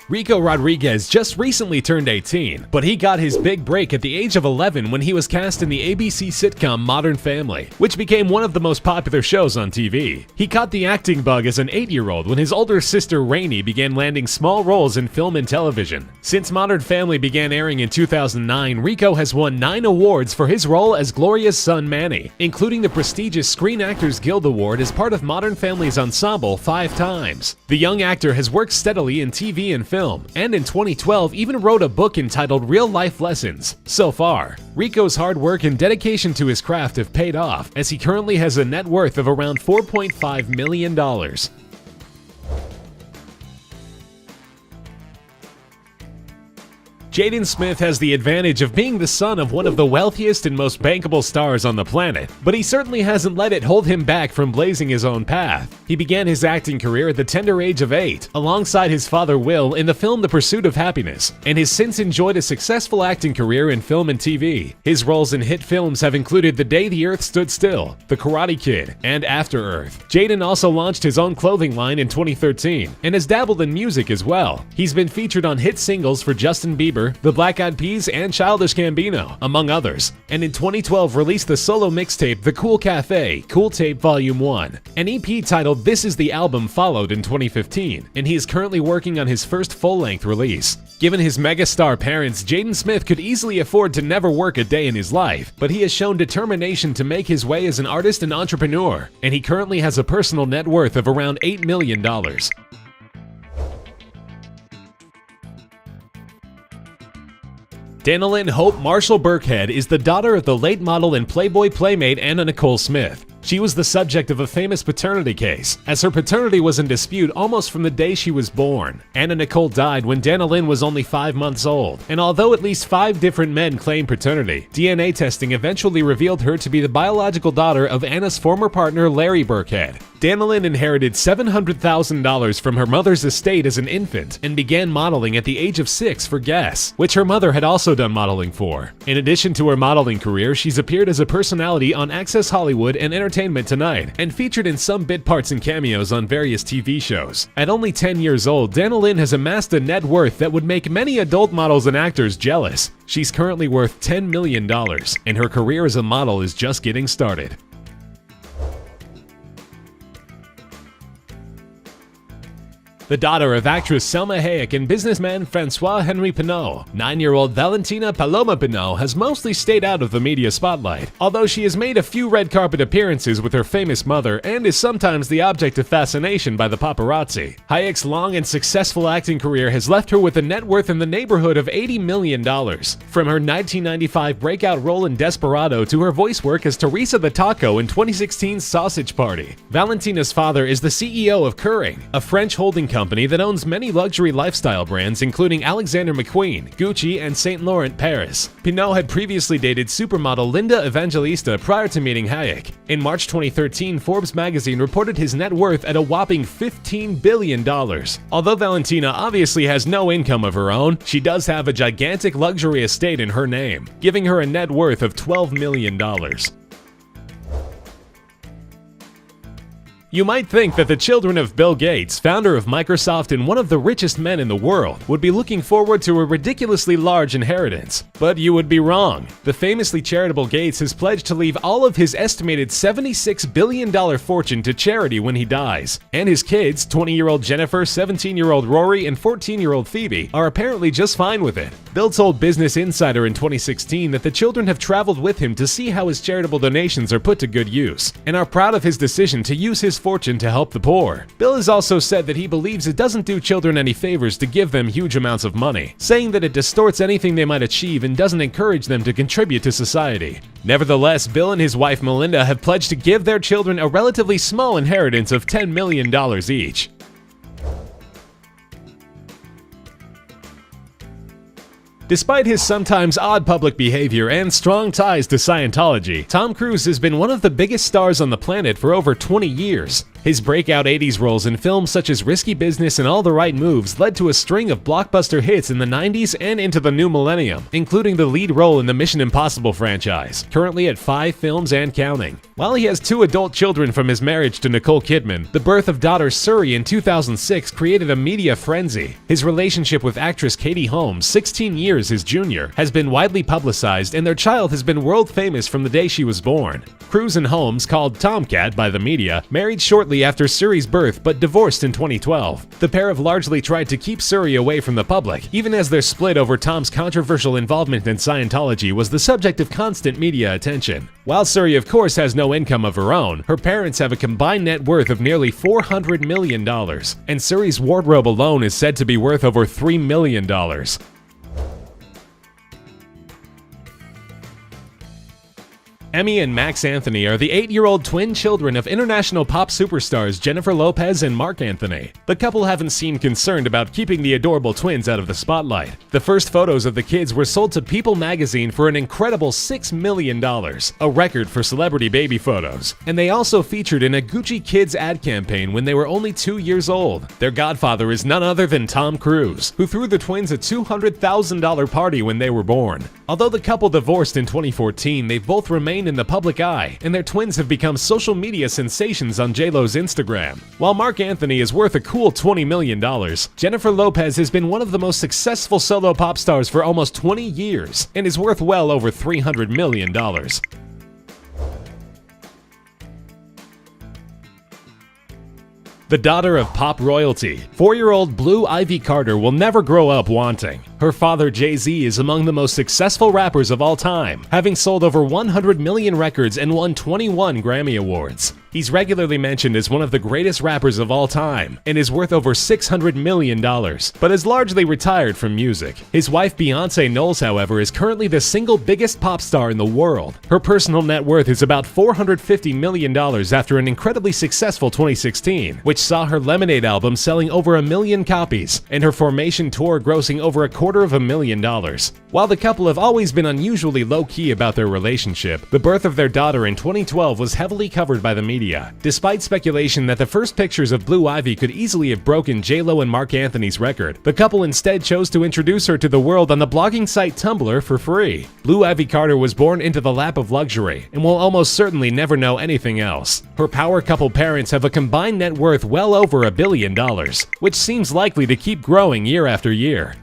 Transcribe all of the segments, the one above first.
Rico Rodriguez just recently turned 18, but he got his big break at the age of 11 when he was cast in the ABC sitcom Modern Family, which became one of the most popular shows on TV. He caught the acting bug as an 8-year-old when his older sister Rainey began landing small roles in film and television. Since Modern Family began airing in 2009, Rico has won 9 awards for his role as Gloria's son Manny, including the prestigious Screen Actors Guild Award as part of Modern Family's ensemble 5 times. The young actor has worked steadily in TV and film, and in 2012 even wrote a book entitled Real Life Lessons. So far, Rico's hard work and dedication to his craft have paid off, as he currently has a net worth of around $4.5 million. Jaden Smith has the advantage of being the son of one of the wealthiest and most bankable stars on the planet, but he certainly hasn't let it hold him back from blazing his own path. He began his acting career at the tender age of 8, alongside his father Will in the film The Pursuit of Happiness, and has since enjoyed a successful acting career in film and TV. His roles in hit films have included The Day the Earth Stood Still, The Karate Kid, and After Earth. Jaden also launched his own clothing line in 2013, and has dabbled in music as well. He's been featured on hit singles for Justin Bieber, the Black Eyed Peas, and Childish Gambino, among others, and in 2012 released the solo mixtape The Cool Cafe, Cool Tape Volume 1. An EP titled This Is the Album followed in 2015, and he is currently working on his first full-length release. Given his megastar parents, Jaden Smith could easily afford to never work a day in his life, but he has shown determination to make his way as an artist and entrepreneur, and he currently has a personal net worth of around $8 million. Danilyn Hope Marshall Burkhead is the daughter of the late model and Playboy playmate Anna Nicole Smith. She was the subject of a famous paternity case, as her paternity was in dispute almost from the day she was born. Anna Nicole died when Danilyn was only 5 months old, and although at least 5 different men claimed paternity, DNA testing eventually revealed her to be the biological daughter of Anna's former partner Larry Burkhead. Danilyn inherited $700,000 from her mother's estate as an infant and began modeling at the age of 6 for Guess, which her mother had also done modeling for. In addition to her modeling career, she's appeared as a personality on Access Hollywood and Entertainment Tonight, and featured in some bit parts and cameos on various TV shows. At only 10 years old, Danilyn has amassed a net worth that would make many adult models and actors jealous. She's currently worth $10 million, and her career as a model is just getting started. The daughter of actress Selma Hayek and businessman Francois-Henri Pinault, 9-year-old Valentina Paloma Pinault has mostly stayed out of the media spotlight, although she has made a few red carpet appearances with her famous mother and is sometimes the object of fascination by the paparazzi. Hayek's long and successful acting career has left her with a net worth in the neighborhood of $80 million. From her 1995 breakout role in Desperado to her voice work as Teresa the Taco in 2016's Sausage Party, Valentina's father is the CEO of Kering, a French holding company that owns many luxury lifestyle brands including Alexander McQueen, Gucci, and Saint Laurent Paris. Pinault had previously dated supermodel Linda Evangelista prior to meeting Hayek. In March 2013, Forbes magazine reported his net worth at a whopping $15 billion. Although Valentina obviously has no income of her own, she does have a gigantic luxury estate in her name, giving her a net worth of $12 million. You might think that the children of Bill Gates, founder of Microsoft and one of the richest men in the world, would be looking forward to a ridiculously large inheritance. But you would be wrong. The famously charitable Gates has pledged to leave all of his estimated $76 billion fortune to charity when he dies. And his kids, 20-year-old Jennifer, 17-year-old Rory, and 14-year-old Phoebe, are apparently just fine with it. Bill told Business Insider in 2016 that the children have traveled with him to see how his charitable donations are put to good use, and are proud of his decision to use his fortune to help the poor. Bill has also said that he believes it doesn't do children any favors to give them huge amounts of money, saying that it distorts anything they might achieve and doesn't encourage them to contribute to society. Nevertheless, Bill and his wife Melinda have pledged to give their children a relatively small inheritance of $10 million each. Despite his sometimes odd public behavior and strong ties to Scientology, Tom Cruise has been one of the biggest stars on the planet for over 20 years. His breakout 80s roles in films such as Risky Business and All the Right Moves led to a string of blockbuster hits in the 90s and into the new millennium, including the lead role in the Mission Impossible franchise, currently at 5 films and counting. While he has 2 adult children from his marriage to Nicole Kidman, the birth of daughter Suri in 2006 created a media frenzy. His relationship with actress Katie Holmes, 16 years his junior, has been widely publicized, and their child has been world famous from the day she was born. Cruise and Holmes, called Tomcat by the media, married shortly after Suri's birth but divorced in 2012. The pair have largely tried to keep Suri away from the public, even as their split over Tom's controversial involvement in Scientology was the subject of constant media attention. While Suri of course has no income of her own, her parents have a combined net worth of nearly $400 million, and Suri's wardrobe alone is said to be worth over $3 million. Emmy and Max Anthony are the 8-year-old twin children of international pop superstars Jennifer Lopez and Marc Anthony. The couple haven't seemed concerned about keeping the adorable twins out of the spotlight. The first photos of the kids were sold to People magazine for an incredible $6 million, a record for celebrity baby photos. And they also featured in a Gucci Kids ad campaign when they were only 2 years old. Their godfather is none other than Tom Cruise, who threw the twins a $200,000 party when they were born. Although the couple divorced in 2014, they've both remained in the public eye, and their twins have become social media sensations on J.Lo's Instagram. While Marc Anthony is worth a cool $20 million, Jennifer Lopez has been one of the most successful solo pop stars for almost 20 years and is worth well over $300 million. The daughter of pop royalty, 4-year-old Blue Ivy Carter will never grow up wanting. Her father, Jay-Z, is among the most successful rappers of all time, having sold over 100 million records and won 21 Grammy Awards. He's regularly mentioned as one of the greatest rappers of all time and is worth over $600 million, but is largely retired from music. His wife, Beyonce Knowles, however, is currently the single biggest pop star in the world. Her personal net worth is about $450 million after an incredibly successful 2016, which saw her Lemonade album selling over 1 million copies and her Formation tour grossing over $250,000. While the couple have always been unusually low-key about their relationship, the birth of their daughter in 2012 was heavily covered by the media. Despite speculation that the first pictures of Blue Ivy could easily have broken J.Lo and Marc Anthony's record, the couple instead chose to introduce her to the world on the blogging site Tumblr for free. Blue Ivy Carter was born into the lap of luxury and will almost certainly never know anything else. Her power couple parents have a combined net worth well over $1 billion, which seems likely to keep growing year after year.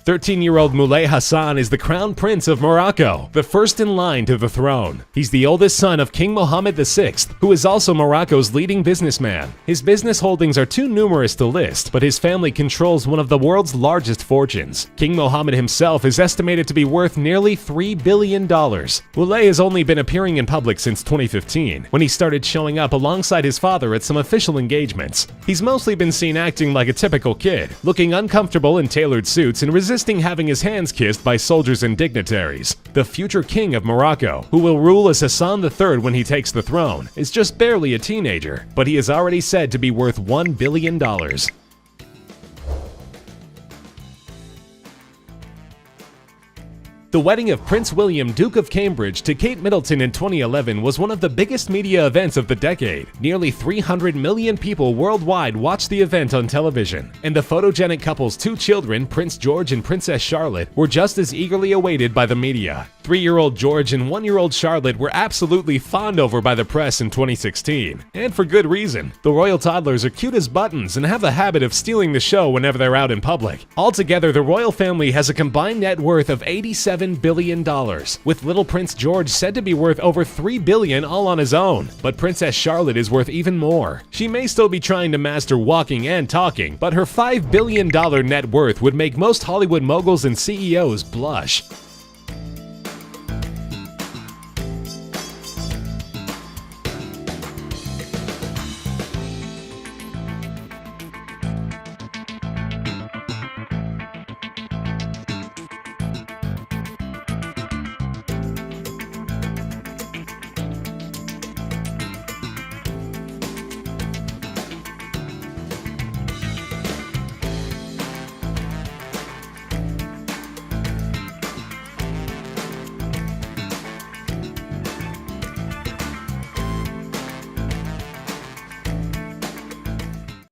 13-year-old Moulay Hassan is the crown prince of Morocco, the first in line to the throne. He's the oldest son of King Mohammed VI, who is also Morocco's leading businessman. His business holdings are too numerous to list, but his family controls one of the world's largest fortunes. King Mohammed himself is estimated to be worth nearly $3 billion. Moulay has only been appearing in public since 2015, when he started showing up alongside his father at some official engagements. He's mostly been seen acting like a typical kid, looking uncomfortable in tailored suits and resisting having his hands kissed by soldiers and dignitaries. The future king of Morocco, who will rule as Hassan III when he takes the throne, is just barely a teenager, but he is already said to be worth $1 billion. The wedding of Prince William, Duke of Cambridge, to Kate Middleton in 2011 was one of the biggest media events of the decade. Nearly 300 million people worldwide watched the event on television, and the photogenic couple's 2 children, Prince George and Princess Charlotte, were just as eagerly awaited by the media. 3-year-old George and 1-year-old Charlotte were absolutely fawned over by the press in 2016, and for good reason. The royal toddlers are cute as buttons and have a habit of stealing the show whenever they're out in public. Altogether, the royal family has a combined net worth of $87 billion, with little Prince George said to be worth over $3 billion all on his own. But Princess Charlotte is worth even more. She may still be trying to master walking and talking, but her $5 billion net worth would make most Hollywood moguls and CEOs blush.